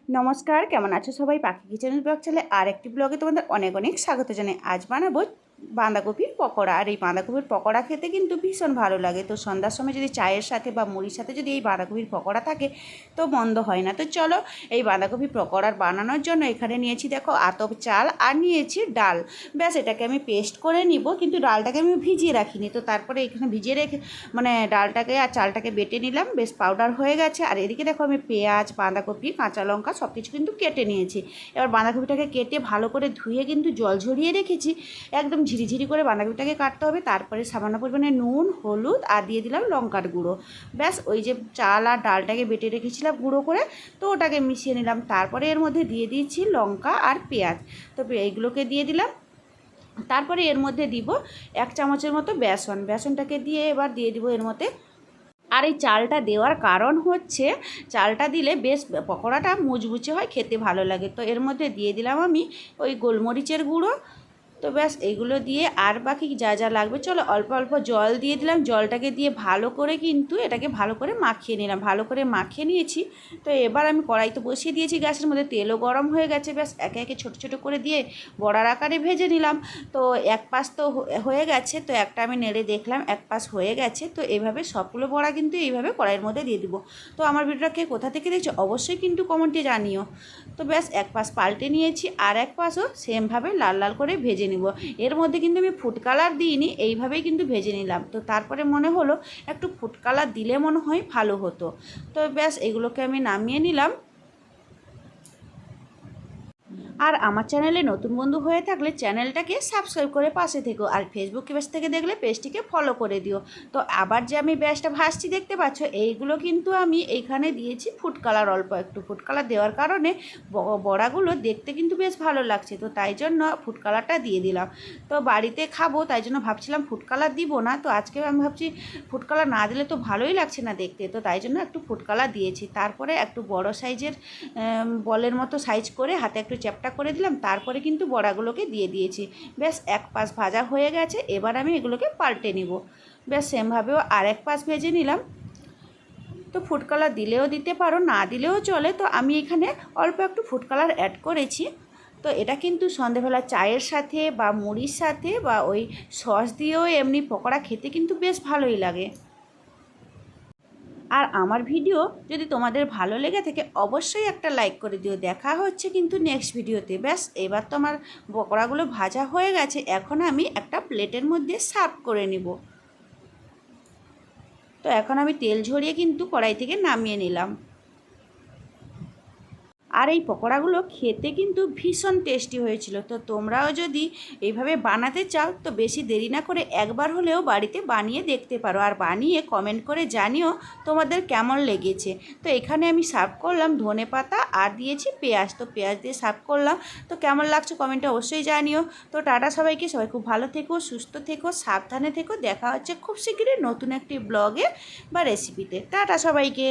নমস্কার, কেমন আছো সবাই? পাখি কিচেন ব্লগ চ্যানেলে আর একটি ব্লগে তোমাদের অনেক অনেক স্বাগত জানাই। আজ বানাবো বাঁধাকপির পকোড়া। আর এই বাঁধাকপির পকোড়া খেতে কিন্তু ভীষণ ভালো লাগে। তো সন্ধ্যার সময় যদি চায়ের সাথে বা মুড়ির সাথে যদি এই বাঁধাকপির পকোড়া থাকে তো মন্দ হয় না। তো চলো এই বাঁধাকপি পকোড়ার বানানোর জন্য এখানে নিয়েছি দেখো আতপ চাল আর নিয়েছি ডাল। ব্যাস এটাকে আমি পেস্ট করে নিব, কিন্তু ডালটাকে আমি ভিজিয়ে রাখিনি। তো তারপরে এখানে ভিজিয়ে রেখে ডালটাকে আর চালটাকে বেটে নিলাম, বেশ পাউডার হয়ে গেছে। আর এদিকে দেখো আমি পেঁয়াজ, বাঁধাকপি, কাঁচা লঙ্কা সব কিছু কিন্তু কেটে নিয়েছি। এবার বাঁধাকপিটাকে কেটে ভালো করে ধুয়ে কিন্তু জল ঝরিয়ে রেখেছি। একদম ঝিরিঝিরি করে বাঁধাকপিটাকে কাটতে হবে। তারপরে সামান্য পরিমাণে নুন, হলুদ আর দিয়ে দিলাম লঙ্কার গুঁড়ো। ব্যাস ওই যে চাল আর ডালটাকে বেটে রেখেছিলাম গুঁড়ো করে, তো ওটাকে মিশিয়ে নিলাম। তারপরে এর মধ্যে দিয়ে দিয়েছি লঙ্কা আর পেঁয়াজ। তো এইগুলোকে দিয়ে দিলাম। তারপরে এর মধ্যে দিব 1 চামচের মতো বেসনটাকে দিয়ে এবার দিয়ে দিব এর মধ্যে। আর এই চালটা দেওয়ার কারণ হচ্ছে চালটা দিলে বেশ পকোড়াটা মুচমুচে হয়, খেতে ভালো লাগে। তো এর মধ্যে দিয়ে দিলাম আমি ওই গোলমরিচের গুঁড়ো। তো ব্যাস এইগুলো দিয়ে আর বাকি যা যা লাগবে চলো অল্প অল্প জল দিয়ে দিলাম। জলটাকে দিয়ে ভালো করে কিন্তু এটাকে ভালো করে মাখিয়ে নিলাম। ভালো করে মাখিয়ে নিয়েছি। তো এবার আমি কড়াই তো বসিয়ে দিয়েছি গ্যাসের মধ্যে, তেলও গরম হয়ে গেছে। ব্যাস একে একে ছোটো ছোটো করে দিয়ে বড়ার আকারে ভেজে নিলাম। তো এক পাশ তো হয়ে গেছে, তো একটা আমি নেড়ে দেখলাম এক পাশ হয়ে গেছে। তো এইভাবে সবগুলো বড়া কিন্তু এইভাবে কড়াইয়ের মধ্যে দিয়ে দিব। তো আমার ভিডিওটাকে কোথা থেকে দেখছো অবশ্যই কিন্তু কমেন্টে জানিও। তো ব্যাস এক পাশ পাল্টে নিয়েছি, আর এক পাশও সেমভাবে লাল লাল করে ভেজে নিব। এর মধ্যে কিন্তু আমি ফুড কালার দিইনি, এইভাবেই কিন্তু ভেজে নিলাম। তো তারপরে মনে হলো একটু ফুড কালার দিলে মনে হয় ভালো হতো। তো ব্যাস এগুলোকে আমি নামিয়ে নিলাম। আর আমার চ্যানেলে নতুন বন্ধু হয়ে থাকলে চ্যানেলটাকে সাবস্ক্রাইব করে পাশে থেকো। আর ফেসবুক পেজ থেকে দেখলে পেজটিকে ফলো করে দিও। তো আবার যে আমি ব্যাসটা ভাজছি দেখতে পাচ্ছ, এইগুলো কিন্তু আমি এইখানে দিয়েছি ফুড কালার। অল্প একটু ফুড কালার দেওয়ার কারণে বড়াগুলো দেখতে কিন্তু বেশ ভালো লাগছে। তো তাই জন্য ফুড কালারটা দিয়ে দিলাম। তো বাড়িতে খাবো তাই জন্য ভাবছিলাম ফুড কালার দিব না। তো আজকে আমি ভাবছি ফুড কালার না দিলে তো ভালোই লাগছে না দেখতে। তো তাই জন্য একটু ফুড কালার দিয়েছি। তারপরে একটু বড় সাইজের বলের মতো সাইজ করে হাতে একটু চ্যাপটা করে দিলাম। তারপরে কিন্তু বড়াগুলোকে দিয়ে দিয়েছি। ব্যাস এক পাশ ভাজা হয়ে গেছে, এবার আমি এগুলোকে পাল্টে নিব। ব্যাস সেমভাবেও আর এক পাশ ভেজে নিলাম। তো ফুড কালার দিলেও দিতে পারো, না দিলেও চলে। তো আমি এখানে অল্প একটু ফুড কালার অ্যাড করেছি। তো এটা কিন্তু সন্ধেবেলা চায়ের সাথে বা মুড়ির সাথে বা ওই সস দিয়েও এমনি পকোড়া খেতে কিন্তু বেশ ভালোই লাগে। আর আমার ভিডিও যদি তোমাদের ভালো লেগে থাকে অবশ্যই একটা লাইক করে দিও। দেখা হচ্ছে কিন্তু নেক্সট ভিডিওতে। ব্যাস এবার তো আমার পকোড়াগুলো ভাজা হয়ে গেছে, এখন আমি একটা প্লেটের মধ্যে সার্ভ করে নিব। তো এখন আমি তেল ঝরিয়ে কিন্তু কড়াই থেকে নামিয়ে নিলাম। আর এই পকোড়াগুলো খেতে কিন্তু ভীষণ টেস্টি হয়েছিল। তো তোমরাও যদি এইভাবে বানাতে চাও তো বেশি দেরি না করে একবার হলেও বাড়িতে বানিয়ে দেখতে পারো। আর বানিয়ে কমেন্ট করে জানিও তোমাদের কেমন লেগেছে। তো এখানে আমি সার্ভ করলাম ধনেপাতা আর দিয়েছি পেঁয়াজ। তো পেঁয়াজ দিয়ে সার্ভ করলাম। তো কেমন লাগছে কমেন্টে অবশ্যই জানিও। তো টাটা সবাইকে, সবাই খুব ভালো থেকো, সুস্থ থেকো, সাবধানে থেকো। দেখা হচ্ছে খুব শীঘ্রই নতুন একটি ব্লগে বা রেসিপিতে। টাটা সবাইকে।